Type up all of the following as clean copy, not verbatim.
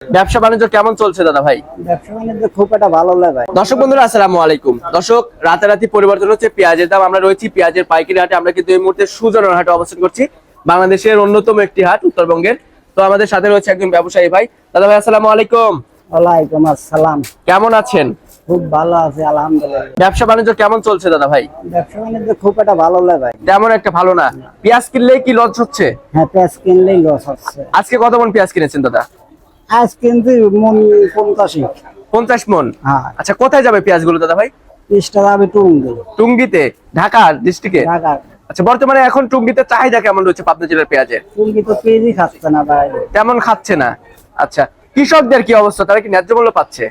ব্যবসা বাণিজ্য কেমন চলছে দাদা ভাই? ব্যবসা বাণিজ্য খুব একটা ভালো লাগে ভাই। দর্শক বন্ধুরা আসসালামু আলাইকুম। দর্শক, রাতারাতি পরিবর্তন হচ্ছে পেঁয়াজের দাম। আমরা রয়েছি পেঁয়াজের পাইকারি হাটে। আমরা কিন্তু এই মুহূর্তে সুজনের হাটে অবস্থান করছি, বাংলাদেশের অন্যতম একটি হাট, উত্তরবঙ্গের। তো আমাদের সাথে রয়েছে একজন ব্যবসায়ী ভাই। দাদা ভাই আসসালামু আলাইকুম। ওয়ালাইকুম আসসালাম। কেমন আছেন? খুব ভালো আছি আলহামদুলিল্লাহ। ব্যবসা বাণিজ্য কেমন চলছে দাদা ভাই? ব্যবসা বাণিজ্য খুব একটা ভালো লাগে ভাই। তেমন একটা ভালো না। পেঁয়াজ কিনলে কি লস হচ্ছে? হ্যাঁ, পেঁয়াজ কিনলেই লস হচ্ছে। আজকে কত মন পেঁয়াজ কিনেছেন দাদা? আজ কিন্তু মন 85। 50 মন। হ্যাঁ। আচ্ছা, কোথায় যাবে পেঁয়াজগুলো দাদা ভাই? 30 টাকা আমি টুঙ্গি টুঙ্গিতে, ঢাকা ডিস্ট্রিক্টে। ঢাকা। আচ্ছা, বর্তমানে এখন টুঙ্গিতে চাহিদা কেমন রয়েছে পাবনা জেলার পেঁয়াজের? টুঙ্গি তো পেঁয়াজই খাচ্ছে না ভাই। তেমন খাচ্ছে না। আচ্ছা, কৃষকদের কি অবস্থা? তারা কি ন্যায্য মূল্য পাচ্ছে?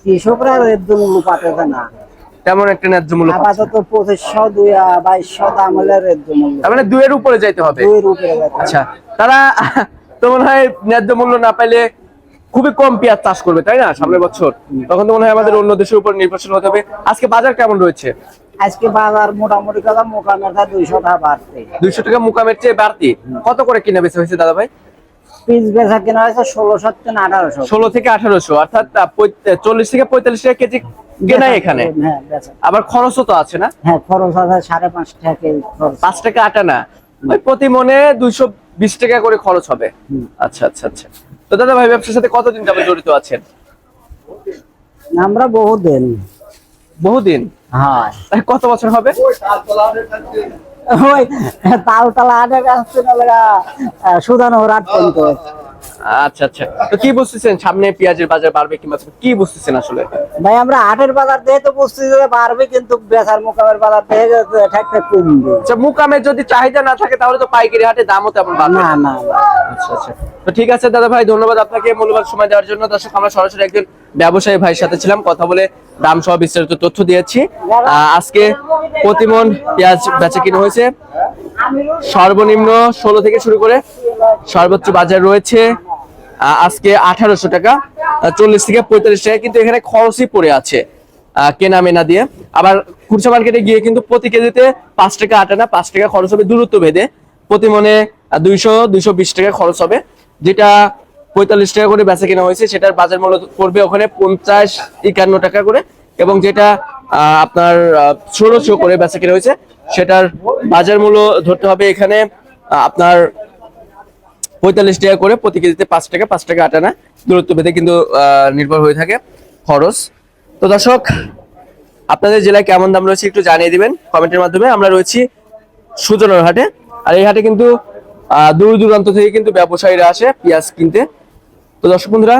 কৃষকরা ন্যায্য মূল্য পাচ্ছে না। তেমন একটা ন্যায্য মূল্য পাচ্ছে না। আপাতত 2500 2200 দাম হলে ন্যায্য মূল্য। তার মানে দুইয়ের উপরে যাইতে হবে। দুইয়ের উপরে যাচ্ছে। আচ্ছা, তারা তো মনে হয় ন্যায্য মূল্য না পাইলে খুবই কম পেঁয়াজ চাষ করবে, তাই না? সামনের বছর তখন তো মনে হয় আমাদের অন্য দেশের উপর নির্ভরশীল হতে হবে। আজকে বাজার কেমন রয়েছে? আজকে বাজার মোটামুটি কথা মোকামের 200 টাকা বাড়ছে। 200 টাকা মুকামের চেয়ে বাড়তি। কত করে কিনে বেচা হয়েছে দাদা ভাই? পিস বেচা কেনা হয়েছে 1600 থেকে 1800। 16 থেকে 1800, অর্থাৎ 40 থেকে 45 টাকা কেজি কেনাই এখানে। হ্যাঁ, বেচা। আবার খরচও তো আছে না? হ্যাঁ, খরচ আছে 5.5 টাকা কেজি খরচ। 5 টাকা আটা না, ওই প্রতি মনে 220 টাকা করে খরচ হবে। আচ্ছা আচ্ছা আচ্ছা। তো দাদা ভাই, ব্যবসার সাথে কতদিন যাবে জড়িত আছেন? আমরা বহুদিন। বহুদিন? হ্যাঁ, কত বছর হবে? ওই তালতলা আটে আসছে না লাগা সুদানো রাত পর্যন্ত। আচ্ছা আচ্ছা। তো কি বুঝতেছেন সামনে পেঁয়াজের বাজার বাড়বে কিংবা কি বুঝতেছেন আসলে? ভাই আমরা হাটের বাজার দেখে তো বুঝছি যে বাড়বে, কিন্তু বেচার মোকামের বাজার দেখে ঠাকটা কমবে। আচ্ছা, মুকামের যদি চাহিদা না থাকে তাহলে তো পাইকারি হাটে দামও তেমন বাড়বে না না। না না। আচ্ছা আচ্ছা। তো ঠিক আছে দাদা ভাই, ধন্যবাদ আপনাকে মূল্যবান সময় দেওয়ার জন্য। দর্শক, আমরা সরাসরি একজন ব্যবসায়ী ভাইয়ের সাথে ছিলাম, কথা বলে দাম সহ বিস্তারিত তথ্য দিয়েছি। আজকে প্রতিমন পেঁয়াজ বেচা কিনা হয়েছে সর্বনিম্ন 16 থেকে শুরু করে সর্বোচ্চ বাজার রয়েছে আজকে 1800 টাকা, 40 থেকে 45 টাকা, কিন্তু এখানে খরচই পড়ে আছে কেনা মেনা দিয়ে। আবার খুচরা মার্কেটে গিয়ে কিন্তু প্রতি কেজিতে 5 টাকা আটা না, 5 টাকা খরচ হবে দূরত্ব ভেদে। প্রতি মনে 200-220 টাকা খরচ হবে। যেটা 45 টাকা করে বেচা কেনা হয়েছে সেটার বাজার মূল্য পড়বে ওখানে 50-51 টাকা করে, এবং যেটা আপনার 1600 করে বেচা কেনা হয়েছে সেটার বাজার মূল্য ধরতে হবে এখানে আপনার 45 টাকা করে। প্রতি কেজিতে 5 টাকা আটা না, দূরত্ব ভেদে কিন্তু নির্ভর হয়ে থাকে খরচ। তো দর্শক, আপনাদের জেলায় কেমন দাম রয়েছে একটু জানিয়ে দিবেন কমেন্টের মাধ্যমে। আমরা রয়েছি সুজনের হাটে, আর এই হাটে কিন্তু দূর দূরান্ত থেকে কিন্তু ব্যবসায়ীরা আসে পেঁয়াজ কিনতে। তো দর্শক বন্ধুরা,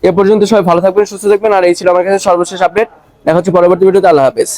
এ পর্যন্ত সবাই ভালো থাকবেন, সুস্থ থাকবেন। আর এই ছিল আমার কাছে সর্বশেষ আপডেট। দেখা হচ্ছে পরবর্তী ভিডিওতে। আল্লাহ হাফেজ।